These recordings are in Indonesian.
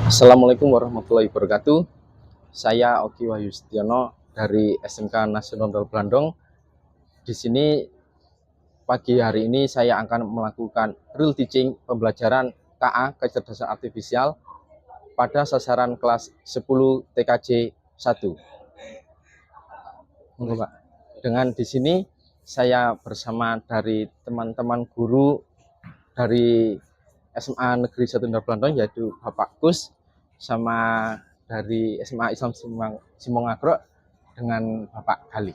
Assalamualaikum warahmatullahi wabarakatuh. Saya Oki Wahyu Setiono dari SMK Nasional Blandong. Di sini pagi hari ini saya akan melakukan real teaching pembelajaran KA kecerdasan artifisial pada sasaran kelas 10 TKJ 1. Pak. Dengan di sini saya bersama dari teman-teman guru dari SMA Negeri 1 Blandong, yaitu Bapak Kus, sama dari SMA Islam Simongagro dengan Bapak Gali.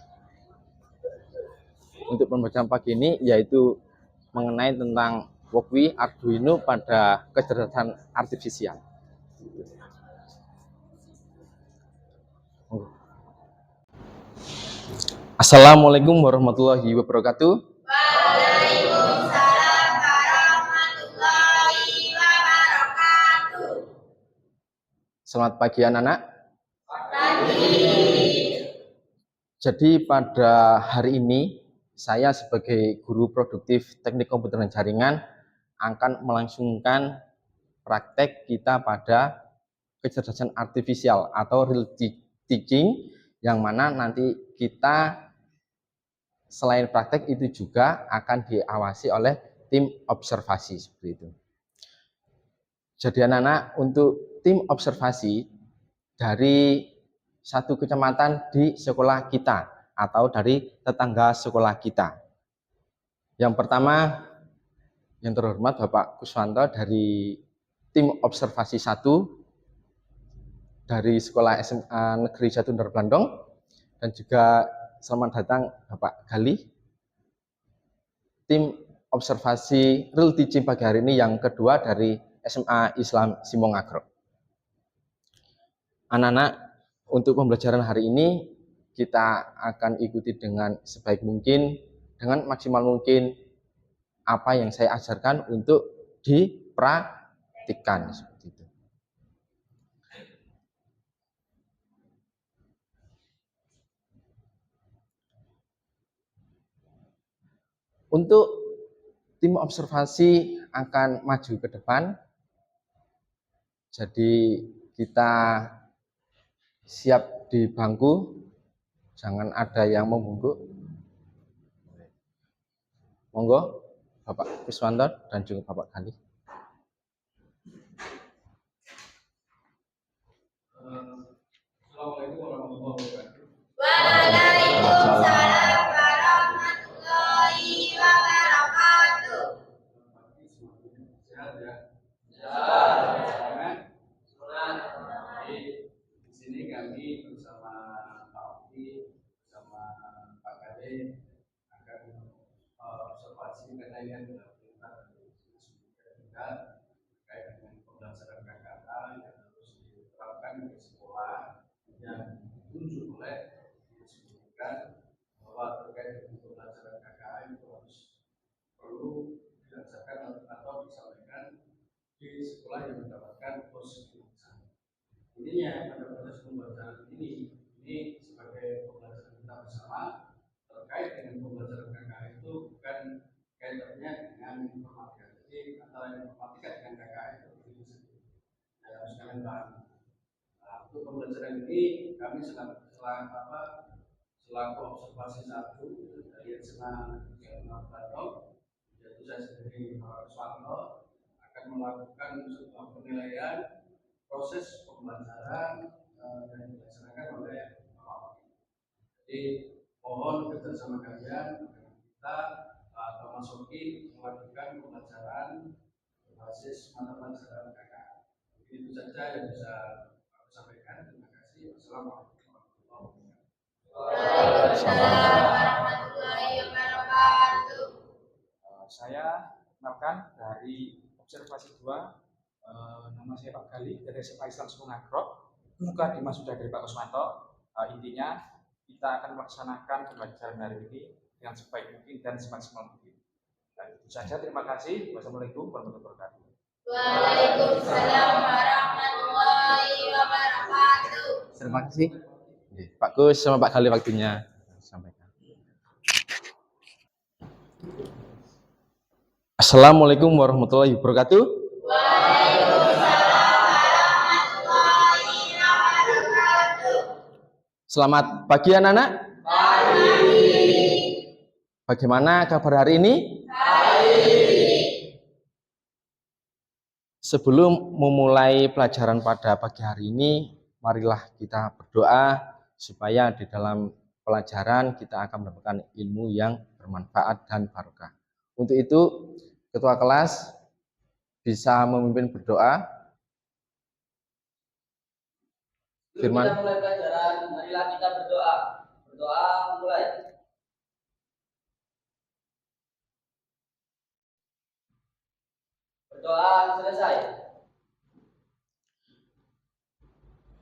Untuk pembelajaran pagi ini yaitu mengenai tentang Walkway Arduino pada kecerdasan artifisial. Assalamualaikum warahmatullahi wabarakatuh. Waalaikumsalam warahmatullahi wabarakatuh. Selamat pagi anak-anak. Pagi. Jadi pada hari ini saya sebagai guru produktif teknik komputer dan jaringan akan melangsungkan praktek kita pada kecerdasan artifisial atau real teaching, yang mana nanti kita selain praktek itu juga akan diawasi oleh tim observasi seperti itu. Jadi anak-anak, untuk tim observasi dari satu kecamatan di sekolah kita atau dari tetangga sekolah kita. Yang pertama, yang terhormat Bapak Kuswanto dari tim observasi 1 dari sekolah SMA Negeri 1 Blandong, dan juga selamat datang Bapak Gali, tim observasi real teaching pagi hari ini yang kedua dari SMA Islam Simongagro. Anak-anak, untuk pembelajaran hari ini kita akan ikuti dengan sebaik mungkin, dengan maksimal mungkin apa yang saya ajarkan untuk dipraktikkan seperti itu. Untuk tim observasi akan maju ke depan. Jadi kita siap di bangku, jangan ada yang membungkuk. Monggo Bapak Kuswanto dan juga Bapak Gali. Assalamualaikum warahmatullahi wabarakatuh. Waalaikumsalam warahmatullahi wabarakatuh. Sehat ya? Sehat. Di sini kami bersama Pak Oki, bersama Pak Kade akan observasi kekayaan dalam perintah dari kita terkait dengan pembelajaran KKA yang harus diterapkan di sekolah yang ditunjuk oleh disebutkan bahwa terkait dengan pembelajaran KKA itu harus perlu dirasakan atau disampaikan di sekolah yang mendapatkan posisi besar. Intinya pada proses pembelajaran ini sebagai pembelajaran kita bersama terkait dengan pembelajaran KKA itu bukan kaitannya dengan informatika. Jadi antara informatika dengan KKA itu berbeda. Harus kalian paham. Untuk pembelajaran ini kami selaku observasi 1 dari SMA Blandong, yaitu saya sendiri Pak Kuswanto, akan melakukan sebuah penilaian proses pembelajaran yang dilaksanakan oleh Pak Oki. Jadi mohon kerjasama kalian dengan kita atau Mas Oki melakukan pembelajaran berbasis mata pelajaran KKA. Itu saja yang bisa aku sampaikan. Terima kasih. Wassalamualaikum warahmatullahi wabarakatuh. Waalaikumsalam warahmatullahi wabarakatuh. Saya kenalkan dari observasi 2, nama saya Pak Gali dari SMA Islam Simongagro. Muka Dimas sudah dari Pak Kuswanto. Intinya kita akan melaksanakan pembelajaran hari ini dengan sebaik mungkin dan semaksimal mungkin. Dan itu saja, terima kasih. Wassalamualaikum warahmatullahi wabarakatuh. Waalaikumsalam warahmatullahi wabarakatuh. Terima kasih Pak Kus sama Pak Gali waktunya sampaikan. Assalamualaikum warahmatullahi wabarakatuh. Waalaikumsalam warahmatullahi Selamat pagi anak-anak. Bagaimana kabar hari ini? Sebelum memulai pelajaran pada pagi hari ini, marilah kita berdoa supaya di dalam pelajaran kita akan mendapatkan ilmu yang bermanfaat dan barokah. Untuk itu, ketua kelas bisa memimpin berdoa. Firman. Sebelum kita mulai pelajaran, marilah kita berdoa. Berdoa mulai. Berdoa selesai.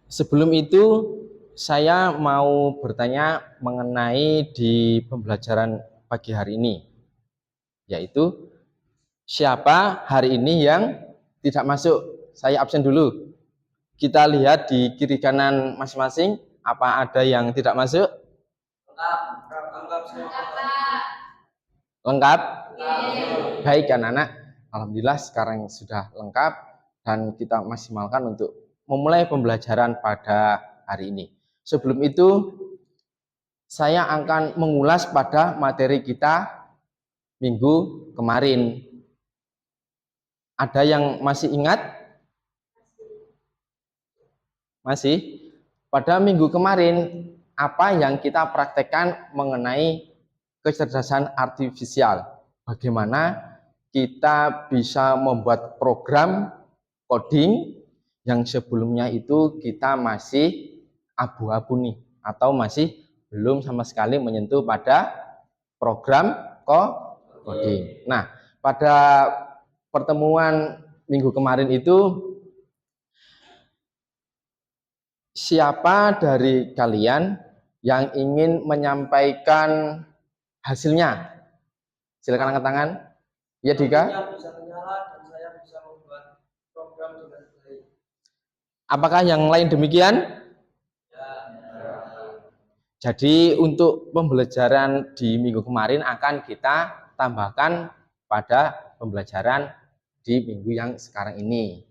Sebelum itu, saya mau bertanya mengenai di pembelajaran pagi hari ini, yaitu siapa hari ini yang tidak masuk? Saya absen dulu. Kita lihat di kiri kanan masing-masing, apa ada yang tidak masuk? Lengkap semua. Lengkap? Baik anak-anak, alhamdulillah sekarang sudah lengkap dan kita maksimalkan untuk memulai pembelajaran pada hari ini. Sebelum itu, saya akan mengulas pada materi kita minggu kemarin. Ada yang masih ingat? Masih? Pada minggu kemarin, apa yang kita praktekkan mengenai kecerdasan artifisial? Bagaimana kita bisa membuat program coding yang sebelumnya itu kita masih abu-abu nih, atau masih belum sama sekali menyentuh pada program coding. Nah, pada pertemuan minggu kemarin itu, siapa dari kalian yang ingin menyampaikan hasilnya? Silakan angkat tangan. Ya, Dika. Saya bisa menyala dan saya bisa membuat program dengan baik. Apakah yang lain demikian? Ya. Jadi untuk pembelajaran di minggu kemarin akan kita tambahkan pada pembelajaran di minggu yang sekarang ini.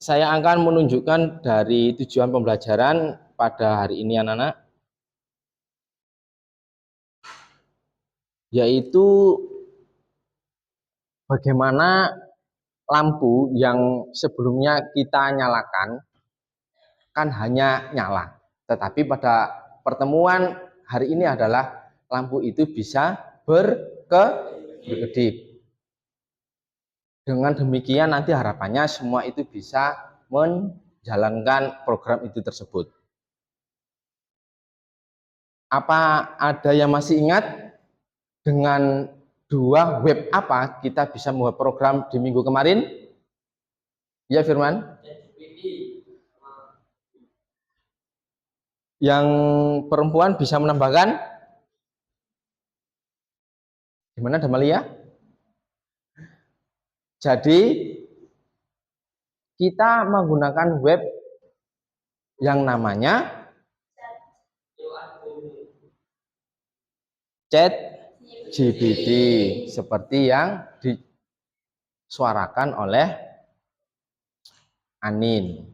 Saya akan menunjukkan dari tujuan pembelajaran pada hari ini anak-anak, yaitu bagaimana lampu yang sebelumnya kita nyalakan kan hanya nyala, tetapi pada pertemuan hari ini adalah lampu itu bisa berkedip. Dengan demikian nanti harapannya semua itu bisa menjalankan program itu tersebut. Apa ada yang masih ingat dengan dua web apa kita bisa membuat program di minggu kemarin? Ya Firman? Yang perempuan bisa menambahkan? Gimana Damalia? Jadi kita menggunakan web yang namanya ChatGPT, seperti yang disuarakan oleh Anin.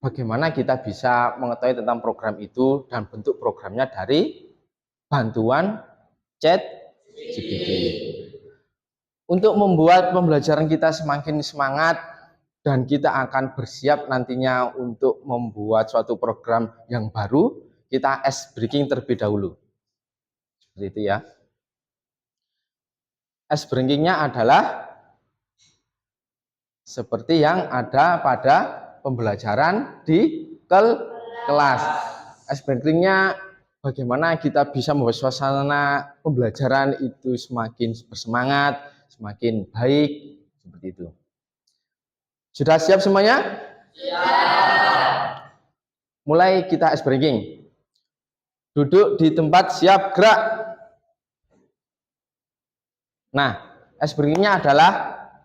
Bagaimana kita bisa mengetahui tentang program itu dan bentuk programnya dari bantuan ChatGPT. Untuk membuat pembelajaran kita semakin semangat dan kita akan bersiap nantinya untuk membuat suatu program yang baru, kita ice breaking terlebih dahulu. Seperti itu ya. Ice breakingnya adalah seperti yang ada pada pembelajaran di kelas. Ice breakingnya bagaimana kita bisa membuat suasana pembelajaran itu semakin bersemangat, semakin baik, seperti itu. Sudah siap semuanya? Siap. Mulai kita ice breaking. Duduk di tempat, siap, gerak. Nah, ice breakingnya adalah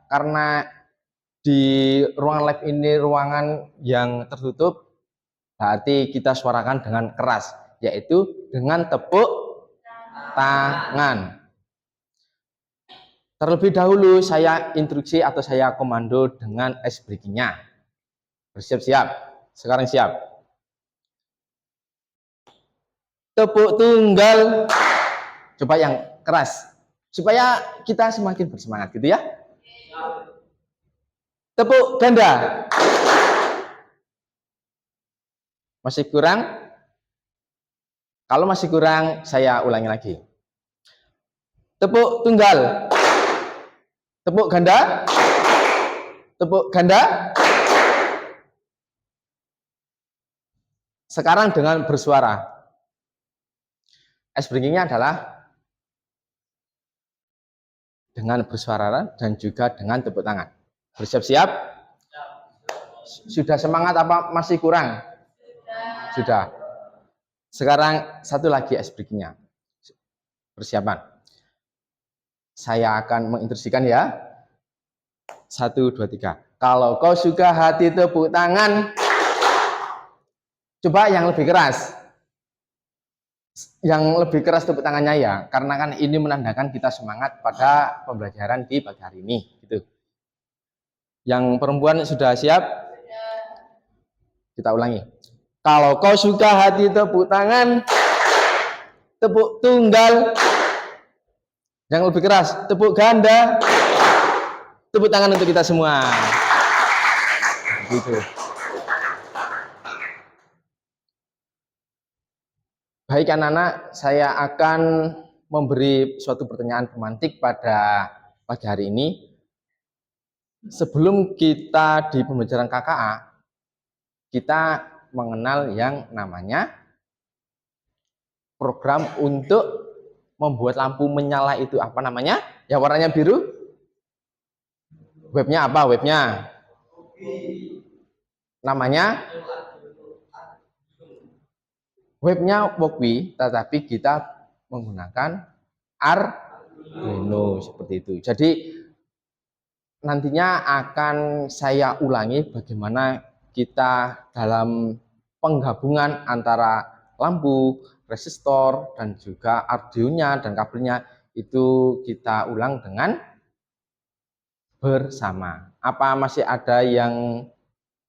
karena di ruangan lab ini ruangan yang tertutup, berarti kita suarakan dengan keras, yaitu dengan tepuk tangan. Terlebih dahulu saya instruksi atau saya komando dengan ice breakingnya. Bersiap-siap. Sekarang siap. Tepuk tunggal. Coba yang keras. Supaya kita semakin bersemangat gitu ya. Tepuk ganda. Masih kurang? Kalau masih kurang, saya ulangi lagi. Tepuk tunggal. Tepuk ganda. Tepuk ganda. Sekarang dengan bersuara. Ice breaking-nya adalah dengan bersuara dan juga dengan tepuk tangan. Bersiap-siap? Sudah semangat apa masih kurang? Sudah. Sekarang satu lagi ice breaking-nya. Persiapan. Saya akan menginstruksikan ya. 1, 2, 3. Kalau kau suka hati tepuk tangan. Coba yang lebih keras. Yang lebih keras tepuk tangannya ya. Karena kan ini menandakan kita semangat pada pembelajaran di pagi hari ini. Gitu. Yang perempuan sudah siap? Kita ulangi. Kalau kau suka hati tepuk tangan. Tepuk tunggal. Yang lebih keras. Tepuk ganda. Tepuk tangan untuk kita semua. Gitu. Baik anak-anak, saya akan memberi suatu pertanyaan pemantik pada pagi hari ini. Sebelum kita di pembelajaran KKA, kita mengenal yang namanya program untuk membuat lampu menyala itu apa namanya? Yang warnanya biru? Webnya apa? Webnya? Namanya? Webnya Walkwi, tetapi kita menggunakan Arduino seperti itu. Jadi nantinya akan saya ulangi bagaimana kita dalam penggabungan antara lampu, resistor, dan juga Arduino dan kabelnya itu kita ulang dengan bersama. Apa masih ada yang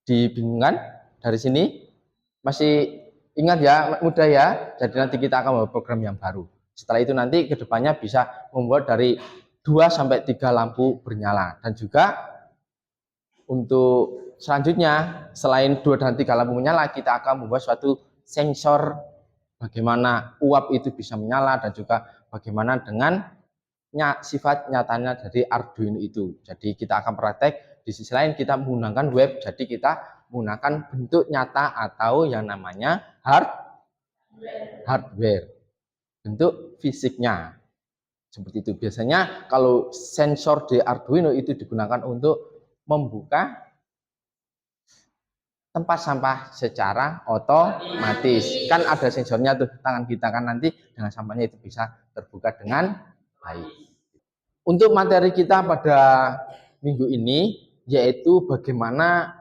dibingungkan dari sini? Masih ingat ya, mudah ya. Jadi nanti kita akan membuat program yang baru. Setelah itu nanti kedepannya bisa membuat dari 2 sampai 3 lampu bernyala. Dan juga untuk selanjutnya, selain 2 dan 3 lampu menyala, kita akan membuat suatu sensor bagaimana uap itu bisa menyala dan juga bagaimana dengan sifat nyatanya dari Arduino itu. Jadi kita akan praktek. Di sisi lain kita menggunakan web, jadi kita menggunakan bentuk nyata atau yang namanya hardware, bentuk fisiknya seperti itu. Biasanya kalau sensor di Arduino itu digunakan untuk membuka tempat sampah secara otomatis. Kan ada sensornya tuh tangan kita kan, nanti dengan sampahnya itu bisa terbuka dengan baik. Untuk materi kita pada minggu ini yaitu bagaimana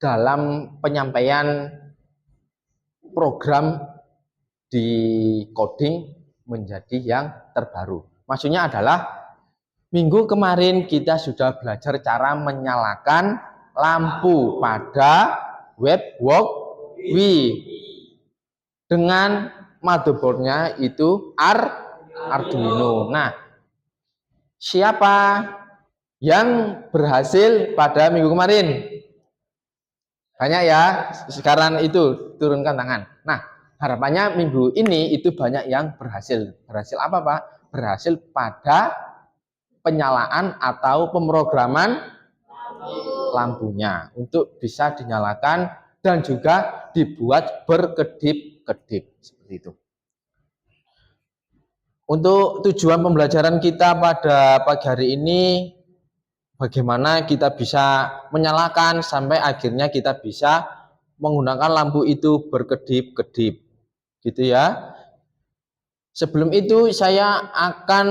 dalam penyampaian program di coding menjadi yang terbaru. Maksudnya adalah minggu kemarin kita sudah belajar cara menyalakan lampu pada web Walkwi dengan motherboardnya itu Arduino. Nah, siapa yang berhasil pada minggu kemarin? Banyak ya. Sekarang itu turunkan tangan. Nah, harapannya minggu ini itu banyak yang berhasil. Berhasil apa, Pak? Berhasil pada penyalaan atau pemrograman lampunya untuk bisa dinyalakan dan juga dibuat berkedip-kedip seperti itu. Untuk tujuan pembelajaran kita pada pagi hari ini, bagaimana kita bisa menyalakan sampai akhirnya kita bisa menggunakan lampu itu berkedip-kedip, gitu ya. Sebelum itu saya akan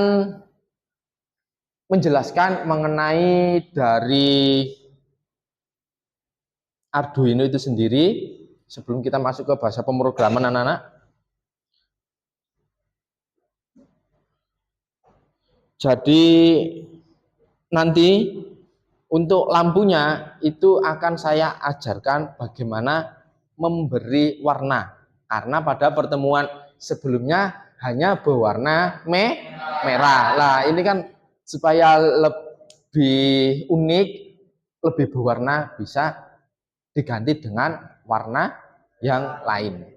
menjelaskan mengenai dari Arduino itu sendiri sebelum kita masuk ke bahasa pemrograman anak-anak. Jadi nanti Untuk lampunya itu akan saya ajarkan bagaimana memberi warna. Karena pada pertemuan sebelumnya hanya berwarna merah. Nah, ini kan supaya lebih unik, lebih berwarna, bisa diganti dengan warna yang lain.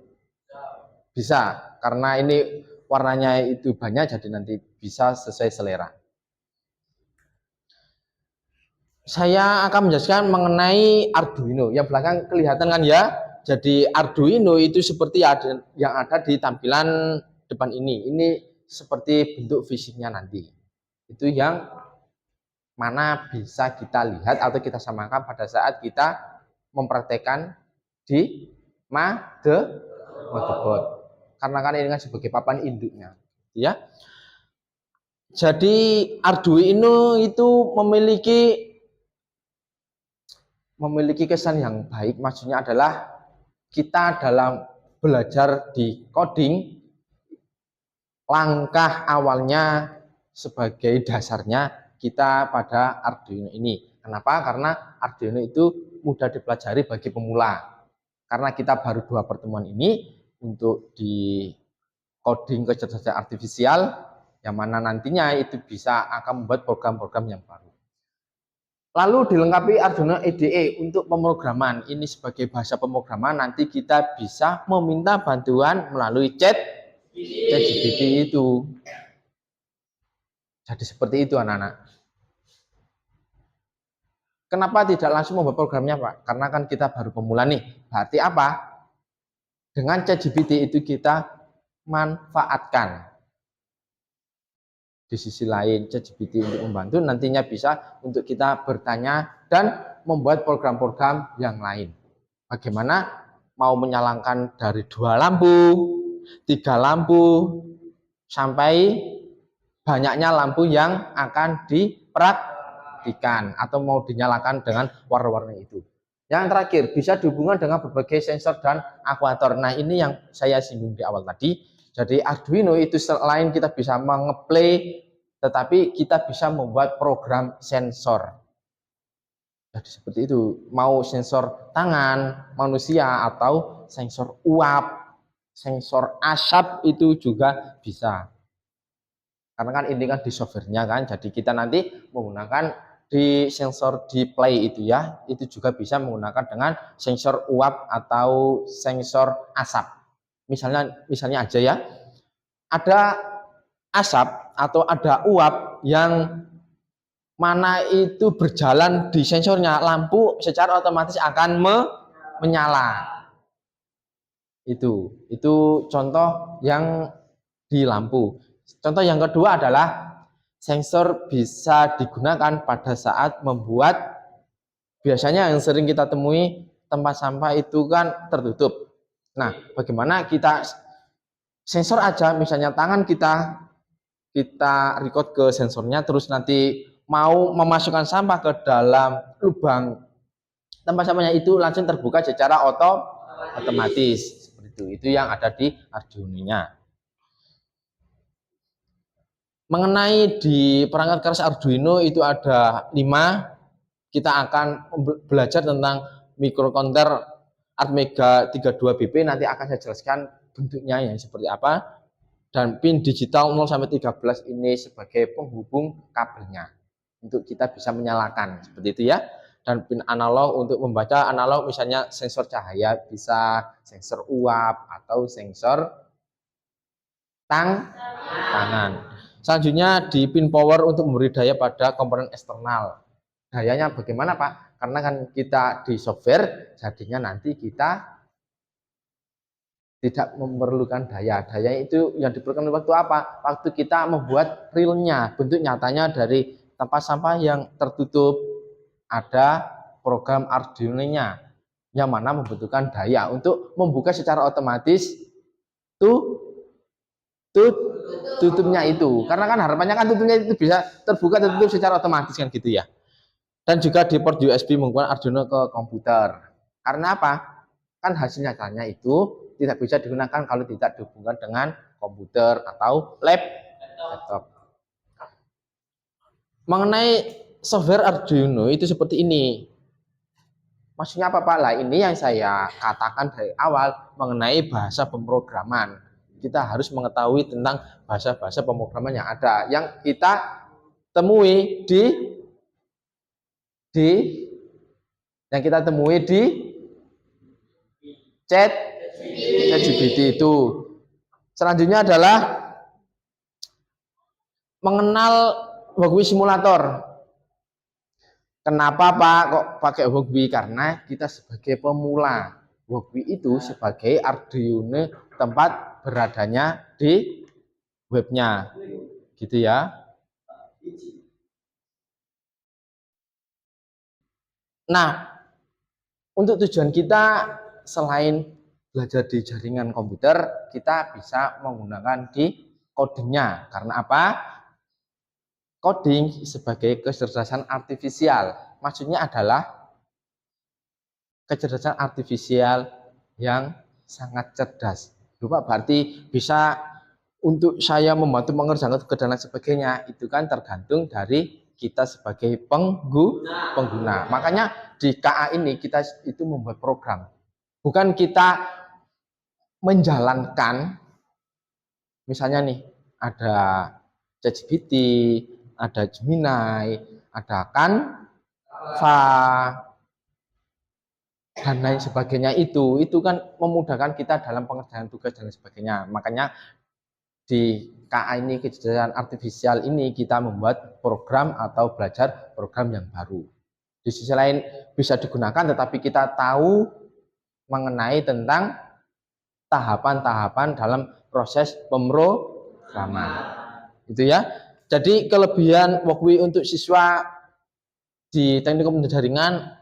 Bisa, karena ini warnanya itu banyak, jadi nanti bisa sesuai selera. Saya akan menjelaskan mengenai Arduino. Yang belakang kelihatan kan ya? Jadi Arduino itu seperti yang ada di tampilan depan ini. Ini seperti bentuk fisiknya nanti. Itu yang mana bisa kita lihat atau kita samakan pada saat kita mempraktekkan di motherboard. Karena kan ini kan sebagai papan induknya, ya. Jadi Arduino itu memiliki kesan yang baik. Maksudnya adalah kita dalam belajar di coding, langkah awalnya sebagai dasarnya kita pada Arduino ini. Kenapa? Karena Arduino itu mudah dipelajari bagi pemula. Karena kita baru 2 pertemuan ini untuk di coding kecerdasan artifisial, yang mana nantinya itu bisa akan membuat program-program yang baru. Lalu dilengkapi Arduino IDE untuk pemrograman. Ini sebagai bahasa pemrograman, nanti kita bisa meminta bantuan melalui ChatGPT itu. Jadi seperti itu anak-anak. Kenapa tidak langsung membuat programnya, Pak? Karena kan kita baru pemula nih. Berarti apa? Dengan ChatGPT itu kita manfaatkan. Di sisi lain ChatGPT untuk membantu, nantinya bisa untuk kita bertanya dan membuat program-program yang lain. Bagaimana mau menyalakan dari 2 lampu, 3 lampu, sampai banyaknya lampu yang akan dipraktikan atau mau dinyalakan dengan warna-warna itu. Yang terakhir, bisa dihubungkan dengan berbagai sensor dan aktuator. Nah, ini yang saya singgung di awal tadi. Jadi Arduino itu selain kita bisa mengeplay, tetapi kita bisa membuat program sensor. Jadi seperti itu, mau sensor tangan manusia atau sensor uap, sensor asap itu juga bisa. Karena kan ini kan di softwarenya kan, jadi kita nanti menggunakan di sensor display itu ya, itu juga bisa menggunakan dengan sensor uap atau sensor asap. Misalnya aja ya, ada asap atau ada uap yang mana itu berjalan di sensornya, lampu secara otomatis akan menyala. Itu contoh yang di lampu. Contoh yang kedua adalah sensor bisa digunakan pada saat membuat, biasanya yang sering kita temui tempat sampah itu kan tertutup. Nah, bagaimana kita sensor aja, misalnya tangan kita record ke sensornya, terus nanti mau memasukkan sampah ke dalam lubang tempat sampahnya itu langsung terbuka secara otomatis. Seperti itu yang ada di Arduino-nya. Mengenai di perangkat keras Arduino itu ada 5. Kita akan belajar tentang microcontroller Atmega 32BP, nanti akan saya jelaskan bentuknya yang seperti apa, dan pin digital 0 sampai 13 ini sebagai penghubung kabelnya untuk kita bisa menyalakan seperti itu ya. Dan pin analog untuk membaca analog, misalnya sensor cahaya, bisa sensor uap atau sensor tangan. Selanjutnya di pin power untuk memberi daya pada komponen eksternal. Dayanya bagaimana, Pak? Karena kan kita di software, jadinya nanti kita tidak memerlukan daya. Daya itu yang diperlukan waktu apa? Waktu kita membuat realnya, bentuk nyatanya dari tempat sampah yang tertutup. Ada program Arduino-nya yang mana membutuhkan daya untuk membuka secara otomatis tutupnya itu. Karena kan harapannya kan tutupnya itu bisa terbuka tertutup secara otomatis kan gitu ya. Dan juga di port USB menggunakan Arduino ke komputer. Karena apa? Kan hasil nyatanya itu tidak bisa digunakan kalau tidak dihubungkan dengan komputer atau laptop. Mengenai software Arduino itu seperti ini. Maksudnya apa Pak? Lah ini yang saya katakan dari awal mengenai bahasa pemrograman. Kita harus mengetahui tentang bahasa-bahasa pemrograman yang ada, yang kita temui di yang kita temui di ChatGPT itu. Selanjutnya adalah mengenal Wogwi simulator. Kenapa Pak kok pakai Wogwi? Karena kita sebagai pemula, Wogwi itu sebagai Arduino tempat beradanya di webnya, gitu ya. Nah, untuk tujuan kita selain belajar di jaringan komputer, kita bisa menggunakan di codingnya. Karena apa? Coding sebagai kecerdasan artifisial. Maksudnya adalah kecerdasan artifisial yang sangat cerdas. Lupa berarti bisa untuk saya membantu mengerjakan tugas dan lain sebagainya. Itu kan tergantung dari kita sebagai pengguna. Makanya di KA ini kita itu membuat program. Bukan kita menjalankan, misalnya nih ada ChatGPT, ada Gemini, ada Canva, dan lain sebagainya itu kan memudahkan kita dalam pengerjaan tugas dan lain sebagainya. Makanya di KA ini, kecerdasan artifisial ini, kita membuat program atau belajar program yang baru. Di sisi lain bisa digunakan, tetapi kita tahu mengenai tentang tahapan-tahapan dalam proses pemrograman. Itu ya. Jadi kelebihan Wogwi untuk siswa di teknik komputer jaringan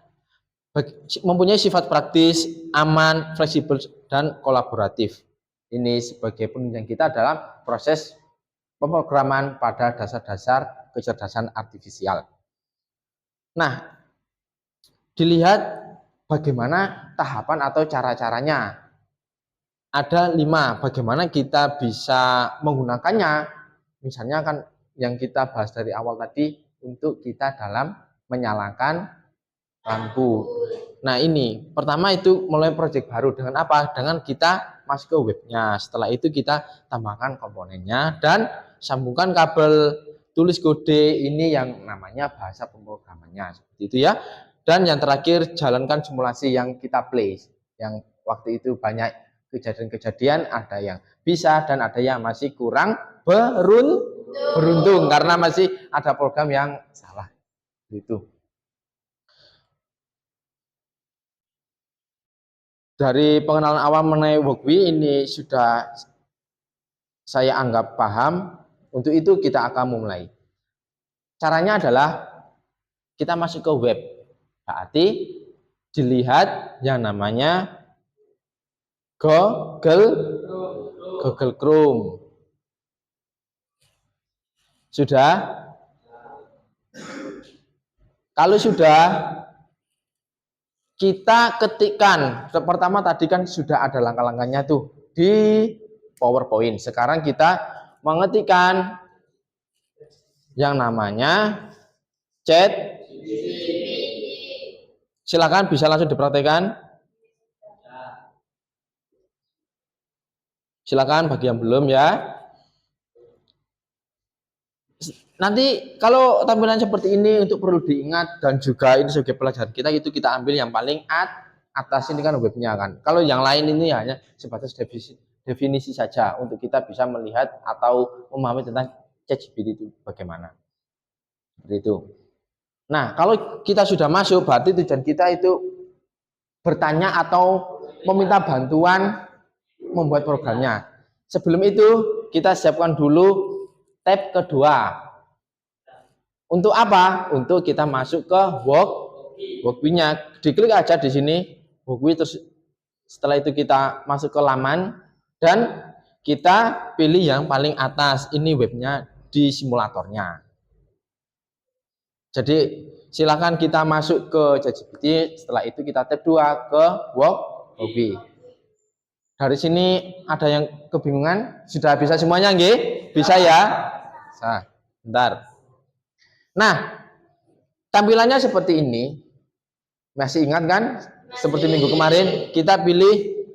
mempunyai sifat praktis, aman, fleksibel, dan kolaboratif. Ini sebagai penunjang kita dalam proses pemrograman pada dasar-dasar kecerdasan artifisial. Nah, dilihat bagaimana tahapan atau cara-caranya. Ada 5, bagaimana kita bisa menggunakannya. Misalnya kan yang kita bahas dari awal tadi, untuk kita dalam menyalakan lampu. Nah ini, pertama itu mulai project baru dengan apa? Dengan kita masuk ke webnya. Setelah itu kita tambahkan komponennya dan sambungkan kabel, tulis kode ini yang namanya bahasa pemrogramannya. Seperti itu ya. Dan yang terakhir, jalankan simulasi yang kita play. Yang waktu itu banyak kejadian-kejadian, ada yang bisa dan ada yang masih kurang beruntung karena masih ada program yang salah. Itu. Dari pengenalan awal mengenai Wogwi ini sudah saya anggap paham. Untuk itu kita akan memulai. Caranya adalah kita masuk ke web. Berarti dilihat yang namanya Google Chrome. Sudah? Kalau sudah, kita ketikkan. Pertama tadi kan sudah ada langkah-langkahnya tuh di PowerPoint. Sekarang kita mengetikkan yang namanya chat. Silakan bisa langsung dipraktekkan. Silakan bagi yang belum ya. Nanti kalau tampilan seperti ini untuk perlu diingat dan juga ini sebagai pelajaran kita, itu kita ambil yang paling atas ini kan webnya kan. Kalau yang lain ini hanya sebatas definisi saja untuk kita bisa melihat atau memahami tentang ChatGPT itu bagaimana. Seperti itu. Nah, kalau kita sudah masuk, berarti tujuan kita itu bertanya atau meminta bantuan membuat programnya. Sebelum itu kita siapkan dulu tab kedua. Untuk apa? Untuk kita masuk ke Wogwi-nya. Diklik aja di sini Wogwi, terus setelah itu kita masuk ke laman dan kita pilih yang paling atas. Ini webnya di simulatornya. Jadi silakan kita masuk ke ChatGPT. Setelah itu kita tab 2 ke Wogwi. Dari sini ada yang kebingungan? Sudah bisa semuanya nggih? Bisa ya? Bentar. Nah, Tampilannya seperti ini. Masih ingat kan? Seperti minggu kemarin kita pilih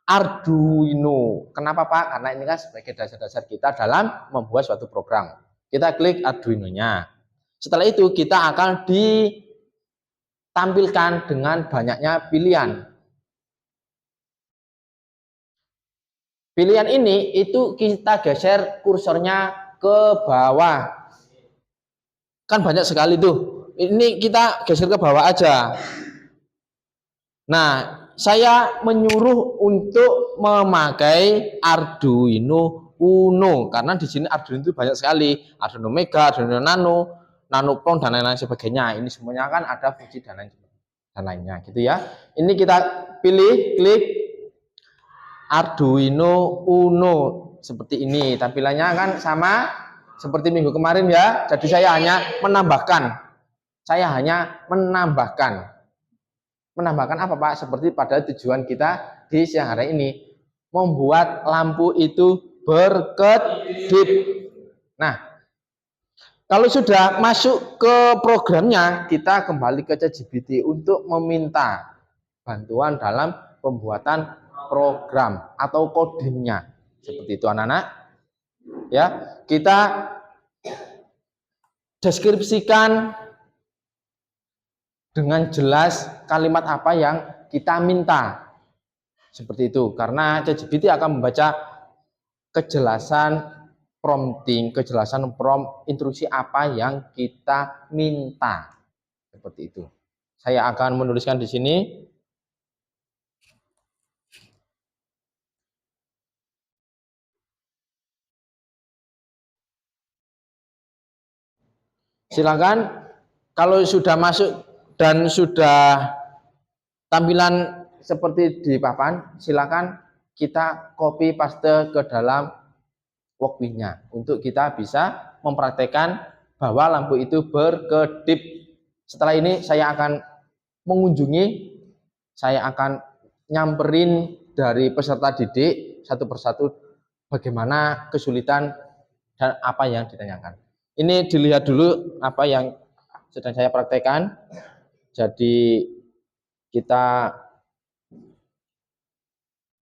Arduino. Kenapa Pak? Karena ini kan sebagai dasar-dasar kita dalam membuat suatu program. Kita klik Arduino-nya. Setelah itu kita akan ditampilkan dengan banyaknya pilihan. Pilihan ini itu kita geser kursornya ke bawah. Kan banyak sekali tuh. Ini kita geser ke bawah aja. Nah, saya menyuruh untuk memakai Arduino Uno karena di sini Arduino itu banyak sekali, Arduino Mega, Arduino Nano, Nano Pro dan lain-lain sebagainya. Ini semuanya kan ada fungsi dan lainnya, gitu ya. Ini kita pilih, klik Arduino Uno seperti ini. Tampilannya kan sama seperti minggu kemarin ya. Jadi saya hanya menambahkan. Menambahkan apa Pak? Seperti pada tujuan kita di siang hari ini, membuat lampu itu berkedip. Nah, kalau sudah masuk ke programnya, kita kembali ke ChatGPT untuk meminta bantuan dalam pembuatan program atau codingnya. Seperti itu anak-anak. Ya, kita deskripsikan dengan jelas kalimat apa yang kita minta. Seperti itu. Karena ChatGPT akan membaca kejelasan prompting, kejelasan prompt instruksi apa yang kita minta. Seperti itu. Saya akan menuliskan di sini. Silakan kalau sudah masuk dan sudah tampilan seperti di papan, silakan kita copy paste ke dalam workbench-nya untuk kita bisa mempraktekkan bahwa lampu itu berkedip. Setelah ini saya akan mengunjungi, saya akan nyamperin dari peserta didik satu persatu bagaimana kesulitan dan apa yang ditanyakan. Ini dilihat dulu apa yang sedang saya praktekkan. Jadi kita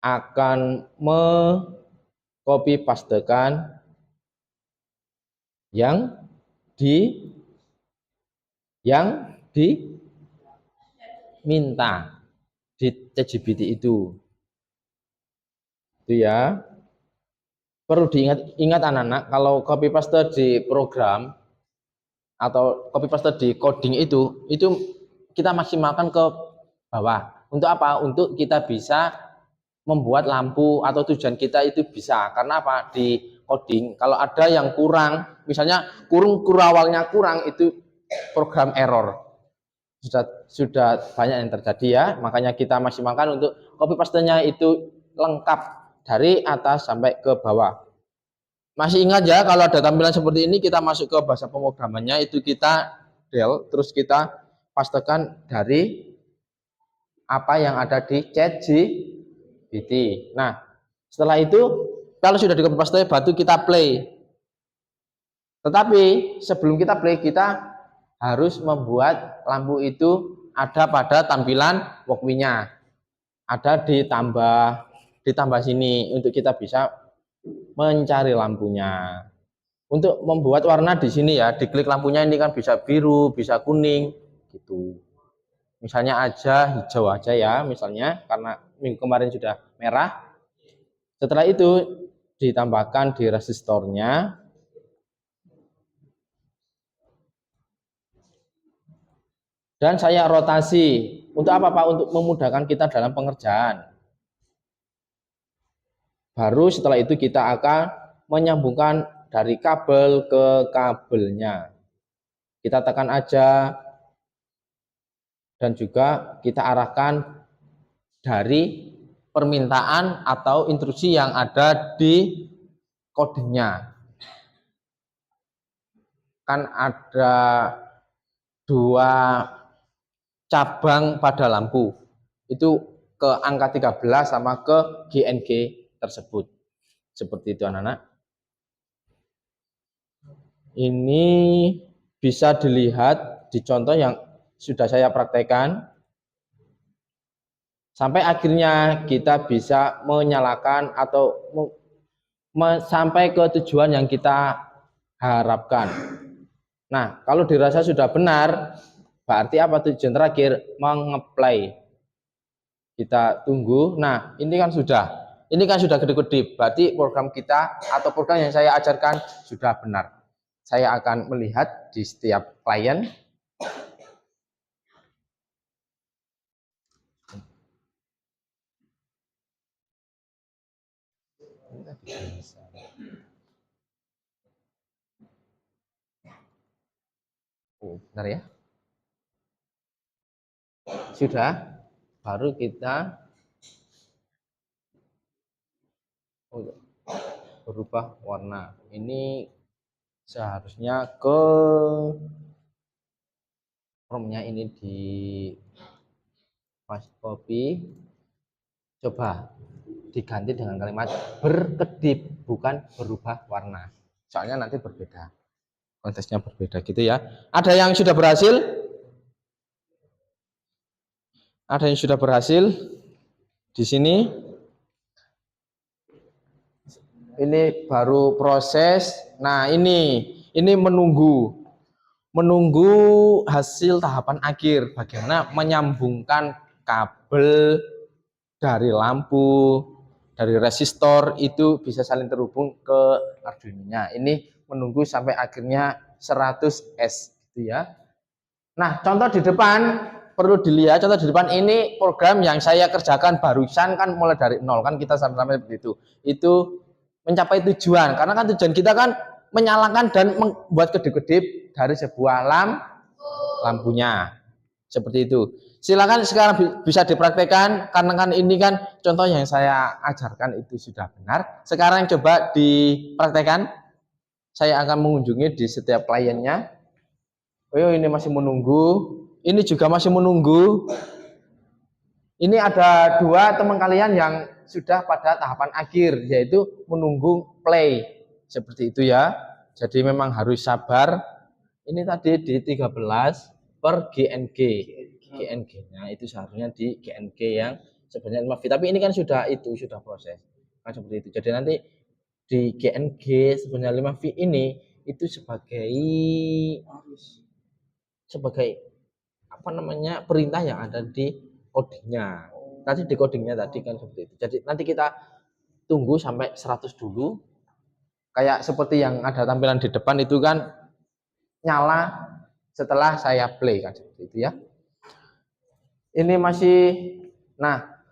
akan copy pastekan yang diminta di ChatGPT itu ya. Perlu diingat anak-anak, kalau copy paste di program atau copy paste di coding itu kita maksimalkan ke bawah. Untuk apa? Untuk kita bisa membuat lampu atau tujuan kita itu bisa. Karena apa? Di coding kalau ada yang kurang, misalnya kur awalnya kurang, itu program error. Sudah banyak yang terjadi ya. Makanya kita maksimalkan untuk copy paste-nya itu lengkap dari atas sampai ke bawah. Masih ingat ya, kalau ada tampilan seperti ini kita masuk ke bahasa pemrogramannya, itu kita del, terus kita pastekan dari apa yang ada di ChatGPT. Nah, setelah itu kalau sudah di copy paste, baru kita play. Tetapi sebelum kita play, kita harus membuat lampu itu ada pada tampilan workbench-nya. Ada ditambah sini untuk kita bisa mencari lampunya. Untuk membuat warna di sini ya, diklik lampunya ini kan bisa biru, bisa kuning gitu. Misalnya aja hijau aja ya, misalnya karena minggu kemarin sudah merah. Setelah itu ditambahkan di resistornya. Dan saya rotasi. Untuk apa Pak? Untuk memudahkan kita dalam pengerjaan. Baru setelah itu kita akan menyambungkan dari kabel ke kabelnya. Kita tekan aja dan juga kita arahkan dari permintaan atau instruksi yang ada di kodenya. Kan ada 2 cabang pada lampu. Itu ke angka 13 sama ke GNG tersebut. Seperti itu anak-anak. Ini bisa dilihat di contoh yang sudah saya praktekkan sampai akhirnya kita bisa menyalakan atau sampai ke tujuan yang kita harapkan. Nah, kalau dirasa sudah benar, berarti apa tujuan terakhir? Mengapply. Kita tunggu. Nah, ini kan sudah kedip-kedip. Berarti program kita atau program yang saya ajarkan sudah benar. Saya akan melihat di setiap klien. Oh, benar ya? Sudah. Baru kita berubah warna. Ini seharusnya ke formnya ini di pas copy, coba diganti dengan kalimat berkedip, bukan berubah warna. Soalnya nanti berbeda, konteksnya berbeda gitu ya. Ada yang sudah berhasil? Ada yang sudah berhasil di sini? Ini baru proses. Nah, ini menunggu hasil tahapan akhir. Bagaimana menyambungkan kabel dari lampu, dari resistor itu bisa saling terhubung ke Arduino-nya. Ini menunggu sampai akhirnya 100S gitu ya. Nah, contoh di depan perlu dilihat, contoh di depan ini program yang saya kerjakan barusan kan mulai dari nol kan, kita sama-sama begitu. Itu mencapai tujuan, karena kan tujuan kita kan menyalakan dan membuat kedip-kedip dari sebuah lampunya. Seperti itu. Silakan sekarang bisa dipraktekkan, karena kan ini kan contoh yang saya ajarkan itu sudah benar. Sekarang coba dipraktekkan. Saya akan mengunjungi di setiap kliennya. Oh, ini masih menunggu. Ini juga masih menunggu. Ini ada dua teman kalian yang sudah pada tahapan akhir, yaitu menunggu play. Seperti itu ya. Jadi memang harus sabar. Ini tadi di 13 per GNG. GNG-nya itu seharusnya di GNG yang sebenarnya 5V. Tapi ini kan sudah proses. Kan seperti itu. Jadi nanti di GNG sebenarnya 5V ini itu sebagai perintah yang ada di codingnya. Tadi di codingnya tadi kan seperti itu. Jadi nanti kita tunggu sampai 100 dulu. Kayak seperti yang ada tampilan di depan itu kan nyala setelah saya play kan seperti itu ya. Ini masih, nah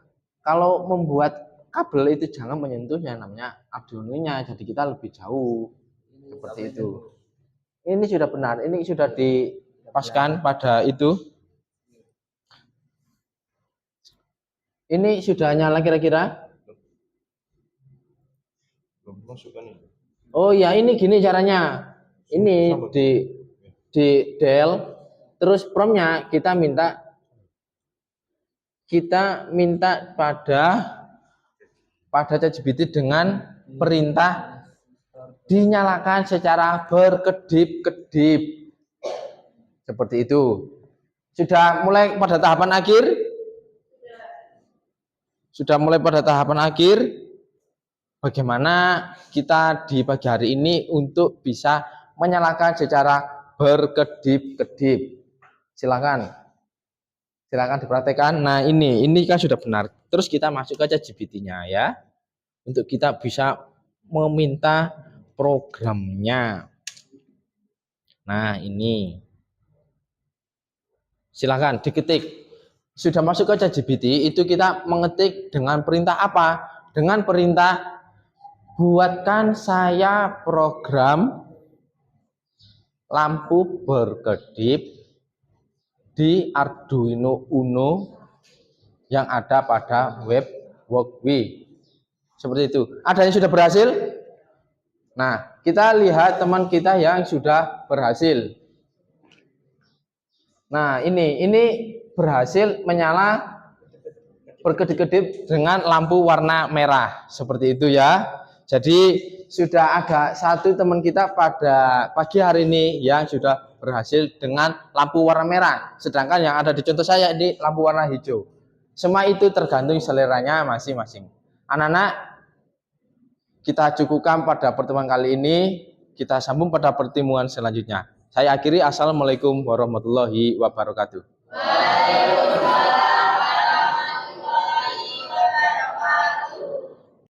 kalau membuat kabel itu jangan menyentuh yang namanya Arduino-nya. Jadi kita lebih jauh seperti itu. Ini sudah benar. Ini sudah dipaskan pada itu. Ini sudah nyala kira-kira? Oh ya, ini gini caranya. Ini di Dell, terus promnya kita minta pada ChatGPT dengan perintah dinyalakan secara berkedip-kedip. Seperti itu. Sudah mulai pada tahapan akhir? Sudah mulai pada tahapan akhir. Bagaimana kita di pagi hari ini untuk bisa menyalakan secara berkedip-kedip. Silakan dipraktekkan. Nah, ini kan sudah benar. Terus kita masuk ke ChatGPT-nya ya. Untuk kita bisa meminta programnya. Nah, ini. Silakan diketik. Sudah masuk ke ChatGPT, itu kita mengetik dengan perintah apa? Dengan perintah buatkan saya program lampu berkedip di Arduino Uno yang ada pada web Workway. Seperti itu. Ada yang sudah berhasil? Nah, kita lihat teman kita yang sudah berhasil. Nah, ini berhasil menyala berkedip-kedip dengan lampu warna merah. Seperti itu ya. Jadi sudah ada satu teman kita pada pagi hari ini yang sudah berhasil dengan lampu warna merah, sedangkan yang ada di contoh saya ini lampu warna hijau. Semua itu tergantung seleranya masing-masing. Anak-anak, kita cukupkan pada pertemuan kali ini, kita sambung pada pertemuan selanjutnya. Saya akhiri, assalamualaikum warahmatullahi wabarakatuh. Waalaikumsalam.